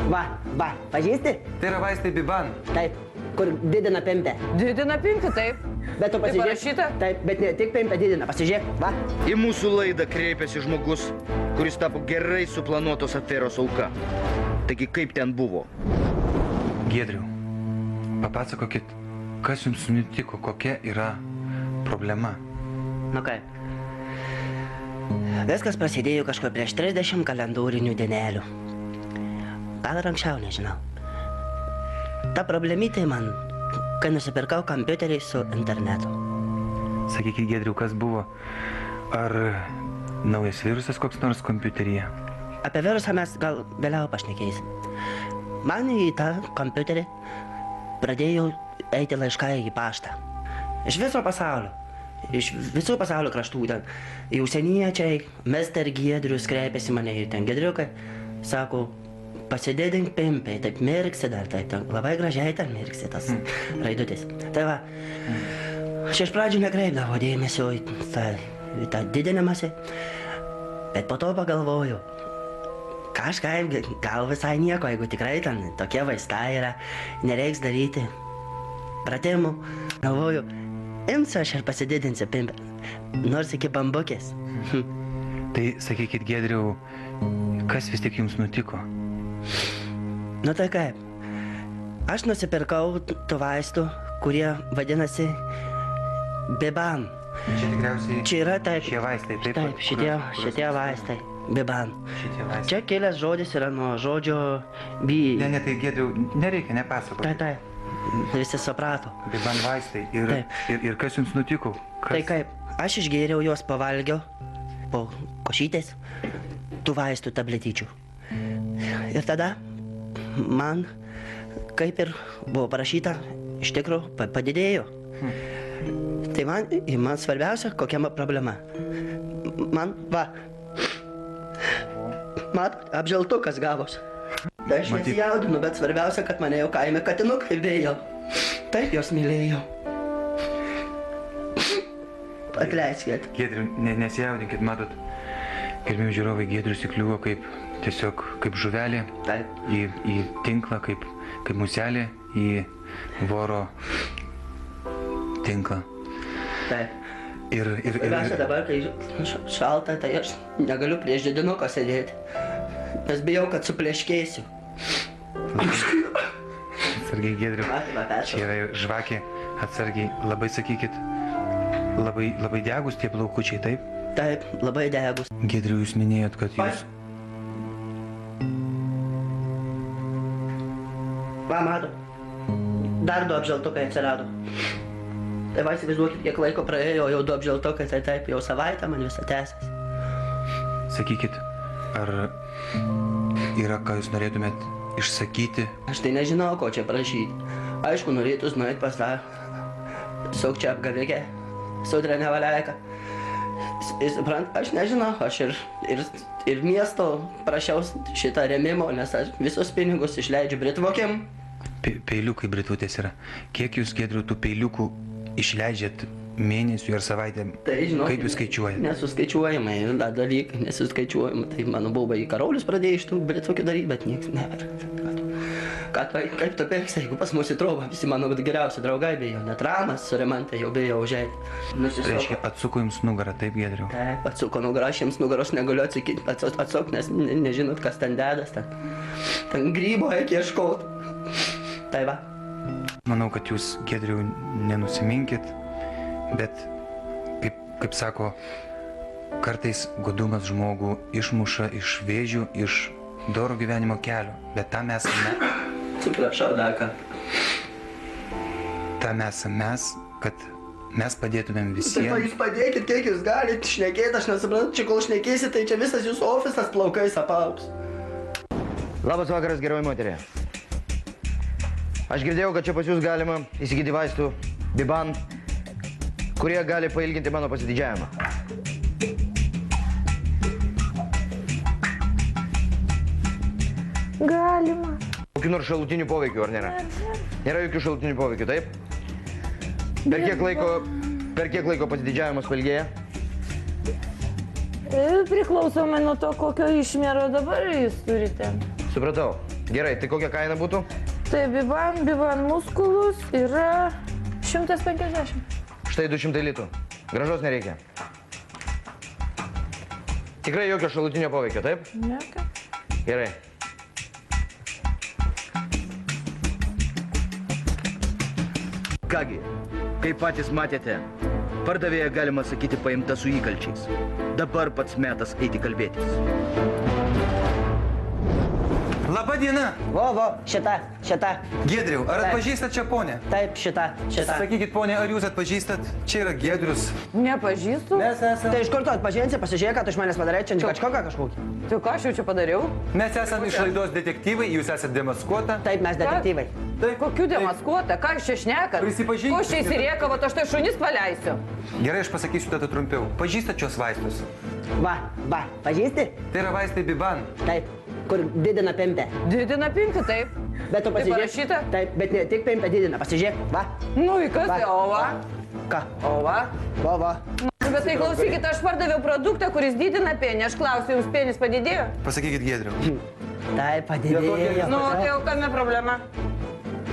Va, pažįsti? Tai yra vaistai Biban. Taip, kur didina pimpę. Didina pimpį, taip. Bet tu pasižiūrėk. parašyta? Taip, bet ne tik pimpę didina, pasižiūrėk, va. Į mūsų laidą kreipėsi žmogus, kuris tapo gerai suplanuotos aferos auka. Taigi kaip ten buvo? Giedriau, papasakokit, kas jums nutiko, kokia yra problema. Nu kaip? Viskas prasidėjo kažkur prieš 30 kalendorinių dienelių. Gal ir anksčiau, nežinau. Ta problemytė man, kai nusipirkau kompiuterį su internetu. Sakykit, Giedriau, kas buvo? Ar naujas virusas koks nors kompiuteryje? Apie virusą mes gal vėliau pašnekėsim. Man į tą kompiuterį pradėjo eiti laiškai į paštą. Iš viso pasaulio. Iš visų pasaulio kraštų ten. Į užsieniečiai, Mr. Giedrius kreipėsi mane ir ten Giedriukai. Sako, pasidėdink pimpį, taip mirksi dar, taip ten labai gražiai ten mirksi tas raidutis. Tai va, aš iš pradžių nekreipdavo dėmesio į tą didinimąsi, bet po to pagalvoju, kažkaip gal visai nieko, jeigu tikrai ten tokie vaistai yra, nereiks daryti pratimų. Galvoju, imsiu aš ir pasididinsiu pimpę, nors iki bambukės. Tai sakykit, Giedriau, kas vis tik jums nutiko? Nu tai kaip, aš nusipirkau tų vaistų, kurie vadinasi Biban. Čia tikriausiai Čia yra taip, šie vaistai, taip? taip, šitie vaistai, Biban. Šitie vaistai. Čia kilęs žodis yra nuo žodžio bi. Ne, tai Giedriau, nereikia, nepasakoti. Taip, visi suprato. Biban vaistai. Ir kas jums nutiko? Tai kaip, aš išgėriau juos, pavalgiau po košytės tų vaistų tabletyčių. Ir tada man, kaip ir buvo parašyta, iš tikrųjų padidėjo. Tai man svarbiausia, kokia problema. Man, va, apželtukas gavos. Tai aš nesijaudinu, bet svarbiausia, kad mane jau kaime katinukai vėjo. Taip jos mylėjau. Atleiskit. Giedriau, nesijaudinkit, matot, gerbimi žiūrovai, Giedrius įkliuvo tiesiog kaip žuvelė į tinklą, kaip muselė į voro tinklą. Taip. Ir svarbiausia dabar, kai šalta, tai aš negaliu prieš didinuką sėdėti, nes bijau, kad supleškėsiu. Atsargiai, Giedriau, čia yra žvakė, atsargiai, labai sakykit, labai degus tie plaukučiai, taip? Taip, labai degus. Giedriau, jūs minėjot, kad jūs... Va, mato, dar du apželtukai atsirado. Tai va, įsivaizduokit, kiek laiko praėjo, jau du apželtukai, tai taip, jau savaitę man visą tęsiasi. Sakykit, ar yra, ką jūs norėtumėt išsakyti? Aš tai nežinau, ko čia prašyti. Aišku, norėtus nuėti pas tą sukčią apgavikę, sudrę nevaleiką. Aš nežinau, aš ir miesto prašiau šitą rėmimo, nes aš visus pinigus išleidžiu britvokiam. Peiliukai britutės yra. Kiek jūs, Giedriau, tų peiliukų išleidžiat mėnesių ir savaitę? Tai žinau, kaip jūs skaičiuojate? Nesuskaičiuojamai, dalykai nesuskaičiuojamai. Tai mano baubai Karolis pradėjo iš tų britvokių daryti, bet nieks neverta. Kaip tu perksi, jeigu pas mus į trobą, visi mano geriausi draugai bijo, net Ramas su Remantė jau bijo užeiti. Reiškia, atsuko jums nugarą, taip, Giedriau? Taip, atsuko nugarą, aš jiems nugaros negaliu atsuk, nes nežinot, kas ten dedas, ten grybo reikia ieškot. Tai va. Manau, kad jūs, Giedriau, nenusiminkit, bet, kaip sako, kartais godumas žmogų išmuša iš vėžių, iš doro gyvenimo kelio, bet tam esame... Suprašau, Daka. Tam esame mes, kad mes padėtumėm visiems. Taip, jūs padėkit, kiek jūs galite šnekėti, aš nesuprantu, čia kol šnekėsit, tai čia visas jūsų ofisas plaukais apaugs. Labas vakaras, geroji moterė. Aš girdėjau, kad čia pas jūs galima įsigyti vaistų Biban, kurie gali pailginti mano pasididžiavimą. Galima. Kokių nors šalutinių poveikių, ar nėra? Nėra jokių šalutinių poveikių, taip? Per kiek laiko pasididžiavimas pailgėja? Priklausomai nuo to, kokio išmėro dabar jūs turite. Supratau. Gerai, tai kokia kaina būtų? Tai Biban muskulus yra 150. Štai 200 litų. Gražos nereikia. Tikrai jokio šalutinio poveikio, taip? Jokio. Gerai. Kągi, kaip patys matėte, pardavėja galima sakyti paimta su įkalčiais. Dabar pats metas eiti kalbėtis. Labą dieną. Vo, šita. Giedriau, ar atpažįstat čia ponę? Taip, šita. Sakykit, ponė, ar jūs atpažįstat? Čia yra Giedrius. Nepažįstu. Mes esame. Tai iš kur tu atpažinsi, pasižiūrėk, kad iš manęs padarai čia kažkoką kažkokį. Tai ką aš jau čia padariau? Mes esame iš laidos detektyvai, jūs esate demaskuota. Taip, mes detektyvai. Taip. Kokių demaskuota? Ką aš čia šnekat? Prisipažinkit. Ko aš čia įsirieka, va, aš tai šunis paleisiu. Gerai, aš pasakysiu tada trumpiau. Pažįstat šios vaistus? Va, pažįsti? Tai yra vaistai Biban. Taip, kur didina pimpę. Didina pimpį, taip. Bet tu pasižiūrėk. parašyta? Taip, bet ne tik pimpę didina, pasižiūrėk. Va. Nu, į kas Va. tai, o va? Ką? O va? Va. Nu, bet tai klausykit, aš pardaviau produktą, kuris didina penį. Aš klausiu, jums penis padidėjo? Pasakykit, Giedriau. Taip, padidėjo. Nu, tai jau kame problema?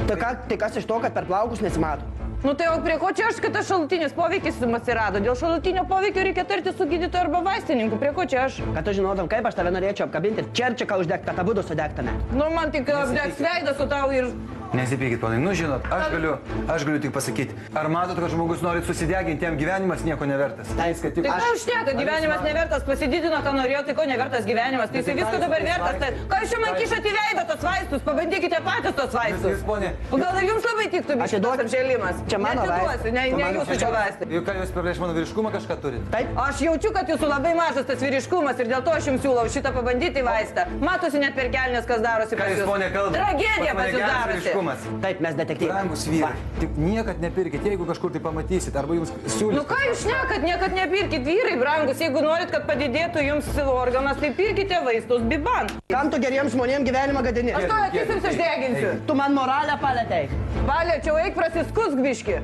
Tai kas iš to, kad per plaukus nesimato? Nu tai jau prie ko čia aš, kad tas šalutinis poveikis jums atsirado? Dėl šalutinio poveikio reikia tarti su gydytoju arba vaistininku. Prie ko čia aš? Kad tu žinotum, kaip aš tave norėčiau apkabinti ir čerčiaką uždegti, kad abudu sudegtume. Nu man tik apdegs veidą su tau ir... Nesipykit, ponai, nu žinot, aš galiu tik pasakyti, ar matot, kad žmogus nori susideginti, jam gyvenimas nieko nevertas? Tai ką aš šneka, gyvenimas nevertas, pasididino, ką norėjo, tai ko nevertas gyvenimas, tai jisai visko dabar vertas. Tai ką jūs čia man kišat į veidą tos vaistus, pabandykite patys tos vaistus. O gal ir jums labai tiktų šitas apžėlimas? Čia mano vaistas. Ne jūsų čia vaistai. Juk ką jūs prieš mano vyriškumą kažką turit? Taip. Aš jaučiu, kad jūsų labai mažas tas vyriškumas ir dėl to aš jums siūlau šitą pabandyti vaistą. Matosi net per kelnes, kas darosi pas jūs. Tragedija pas jūs darosi. Taip, mes detektyvai. Brangus vyrai, tik niekad nepirkit, jeigu kažkur tai pamatysit, arba jums siūlys. Nu ką jūs šnekat, niekad nepirkit, vyrai brangus, jeigu norit, kad padidėtų jums organas, tai pirkite vaistus Biban. Kam tu geriems žmonėms gyvenimą gadini? Aš to akis jums išdeginsiu. Tu man moralę palėtei. Paliečiau, eik prasiskusk biški.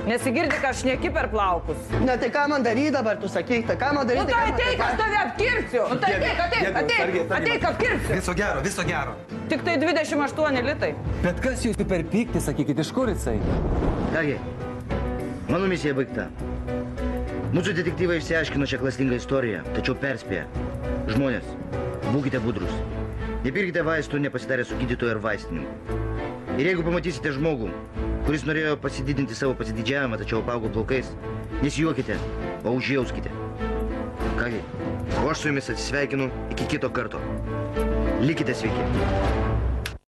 Nesigirdi, kad aš šneki per plaukus. Ne, tai ką man daryti dabar, tu sakyk, tai ką man daryti? Nu tai ateik, aš tave apkirpsiu. Nu tai ateik, apkirpsiu. Viso gero. Tik tai 28 litai. Bet kas jūs per pyktį, sakykit, iš kur jisai? Kągi, mano misija baigta. Mūsų detektyvai išsiaiškino šią klastingą istoriją, tačiau perspėja. Žmonės, būkite budrus. Nepirkite vaistų nepasitarę su gydytoju ar vaistininku. Ir jeigu pamatysite žmogų, kuris norėjo pasididinti savo pasididžiavimą, tačiau apaugo plaukais, nesijuokite, o užjauskite. Kągi, o aš su jumis atsisveikinu iki kito karto. Likite sveiki.